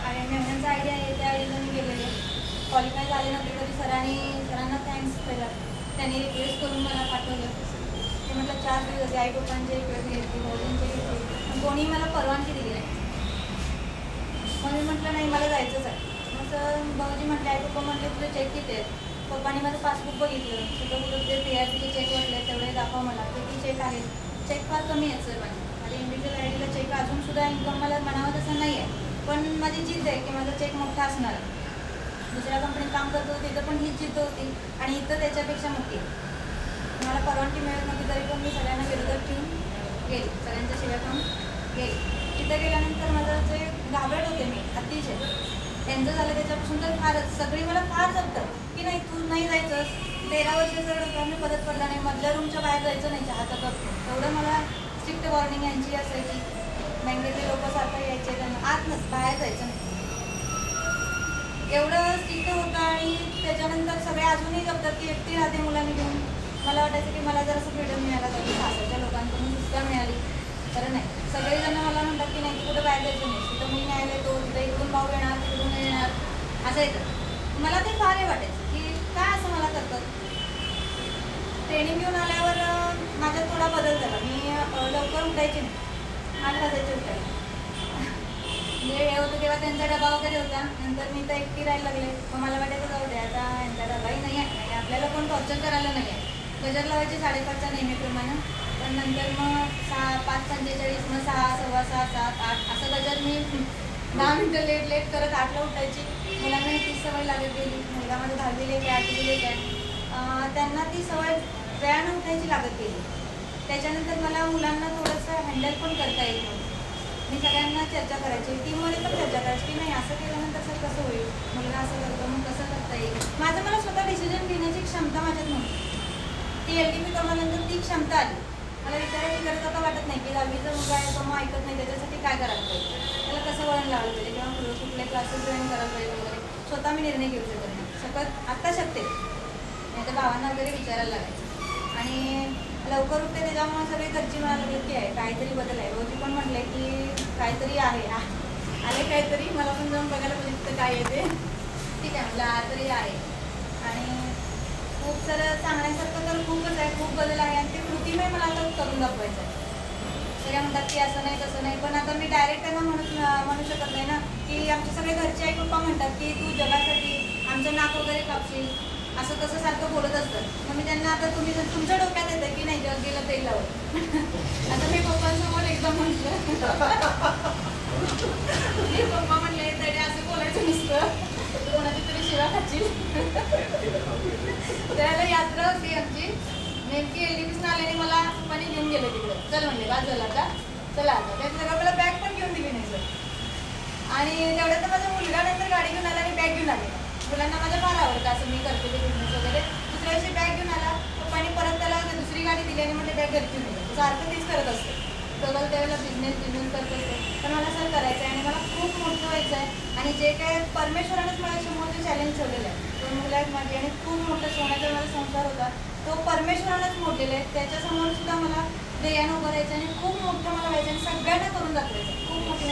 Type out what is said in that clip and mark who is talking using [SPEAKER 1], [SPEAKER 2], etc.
[SPEAKER 1] आणि मेहनतचा आयडिया आहे त्या आयडियाला मी गेलेले. क्वालिफाय झाले नव्हते तरी सरांना थँक्स पहिला. त्यांनी रिक्वेस्ट करून मला पाठवलं. ते म्हटलं 4 दिवस आई पप्पांचे रिक्वेस्ट घेतली, भाऊजींचे घेतली, पण कोणी मला परवानगी दिली नाही. मग मी म्हटलं नाही मला जायचंच आहे. मग भाऊजी म्हटले आई पप्पा म्हटले तुझे चेक किती आहेत. पप्पानी माझं पासबुक बघितलं, कुठं कुठं ते PRPचे चेक वाटले तेवढे दाखवा मला. किती चेक आहेत. चेक फार कमी आहेत सर माझे इंडिव्हिज्युअल आयडीला चेक अजूनसुद्धा इन्कम मला म्हणावं तसं नाही आहे. पण माझी जिद्द आहे की माझा चेक मोठा असणार. दुसऱ्या कंपनीत काम करतो तिथं पण हीच जिद्द होती आणि इथं त्याच्यापेक्षा मोठी आहे. मला परवानगी मिळत नव्हती तरी पण मी सगळ्यांना विरोधात ठेवून गेली, सगळ्यांच्या शिव्या खाऊन गेली. तिथं गेल्यानंतर माझं जे घाबरट होते मी अतिशय, त्यांचं झालं त्याच्यापासून तर फारच सगळी मला फार जपतात की नाही तू नाही जायचंस. 13 वर्षाचं डोक्यावर मी परत पडला नाही. मधल्या रूमच्या बाहेर जायचं नाही चहाचा कप. एवढं मला स्ट्रिक्ट वॉर्निंग यांची असायची. बँकेतले लोक सारखं यायचे त्यांना आत बाहेर जायचं नाही. एवढं स्ट्रिक्ट होतं आणि त्याच्यानंतर सगळे अजूनही जपतात की एकटी राहते मुलांनी घेऊन. मला वाटायचं की मला जर असं फ्रीडम मिळाला पाहिजे, सासरच्या लोकांकडून सुद्धा मिळाली तर नाही. सगळेजण मला म्हणतात की नाही कुठं बाहेर जायचं नाही, तिथं मी न्यायला येतो, तिथं इकडून भाऊ येणार तिकडून येणार असं येतं. मला ते फार हे वाटायचं की काय असं मला करतात. ट्रेनिंग घेऊन आल्यावर माझ्यात थोडा बदल झाला. मी लवकर उठायचे नाही, 8 वाजायचे उठायला. म्हणजे हे होतं तेव्हा त्यांचा डबा वगैरे होता. नंतर मी तर एकटी राहायला लागले. मग मला वाटायचं जाऊ दे आता यांचा डबाही नाही आहे, आपल्याला कोण टॉर्चर करायला नाही आहे. गजर लावायचे 5:30च्या नेहमीप्रमाणे. पण नंतर मग 5:45 मग 6, 6:15, 7, 8 असं गजर मी 10 मिनटं लेट करत 8ला उठायची. मुलांना ती सवय लागत गेली. मुलगा माझं 10वीला आहे, 8वीला आहे. त्यांना ती सवय वेळानं उठायची लागत गेली. त्याच्यानंतर मला मुलांना थोडंसं हँडल पण करता येईल म्हणून मी सगळ्यांना चर्चा करायची. टीममध्ये पण चर्चा करायची की नाही असं केल्यानंतर सर कसं होईल, मुलगा असं करतो मग कसं करता येईल. मला स्वतः डिसिजन घेण्याची क्षमता माझ्यात नव्हती. ती LTP करून ती क्षमता आली. मला विचारायची गरज आता वाटत नाही की 10वीचा मुलगा आहे तो मग ऐकत नाही, त्याच्यासाठी काय करायला पाहिजे, त्याला कसं वळण लावलं पाहिजे किंवा कुठले क्लासेस जॉईन करायला पाहिजे वगैरे. स्वतः मी निर्णय घेऊ शकत आत्ता शकते. नाही तर भावांना वगैरे विचारायला लागायचं. आणि लवकर उठते त्याच्यामुळे सगळे घरची म्हणायला लागले की आहे काहीतरी बदल आहे. रोजी पण म्हटले की काहीतरी आहे आले काहीतरी. मला पण जाऊन बघायला पाहिजे तिथं काय येते. ठीक आहे म्हटलं तरी आहे. आणि खूप तर सांगण्यासारखं तर खूपच आहे, खूप बदल आहे आणि ते कृतीमय मला आता करून दाखवायचं आहे. सगळ्या म्हणतात की असं नाही तसं नाही, पण आता मी डायरेक्ट त्यांना म्हणू शकत नाही ना की आमचे सगळे घरचे आई पप्पा म्हणतात की तू जगासाठी आमचं नाक वगैरे कापशील असं तसं सारखं बोलत असतं. मग मी त्यांना आता तुम्ही जर तुमच्या डोक्यात येतं की नाही जग गेलं तेल लावत. आता मी पप्पांसमोर एकदा म्हटलं की पप्पा म्हणले तरी असं बोलायचं नसतं, कोणाची तरी शिवा खाशील. त्याला यात्रा होती आमची. नेमकी LTPसनं आल्याने मला पप्पाने घेऊन गेले तिकडे. चल म्हणले बाद झाला आता चला आता. त्यात सगळं मला बॅग पण घेऊन दिली नाही सर. आणि तेवढ्यात तर माझा मुलगा नंतर गाडी घेऊन आला आणि बॅग घेऊन आले. मुलांना माझ्या फार आवडतं असं मी करते ते बिझनेस वगैरे. दुसऱ्या दिवशी बॅग घेऊन आला. पप्पाने परत त्याला दुसरी गाडी दिली आणि म्हणजे बॅग घरी घेऊन दिली. सारखं तीच करत असते. सगळं त्यावेळेला बिझनेस करत असते. पण मला सर करायचं आहे आणि मला खूप मोठं व्हायचं आहे. आणि जे काय परमेश्वरानेच मला समोर जे चॅलेंज ठेवलेलं आहे, 2 मुलं आहेत माझी आणि खूप मोठं सोन्याचा माझा संसार होता तो परमेश्वरानेच मोडलेला आहे. त्याच्यासमोर सुद्धा मला ध्येयानं उभं राहायचं आणि खूप मोठं मला व्हायचं आणि सगळ्यांना करून दाखवायचं. खूप मोठं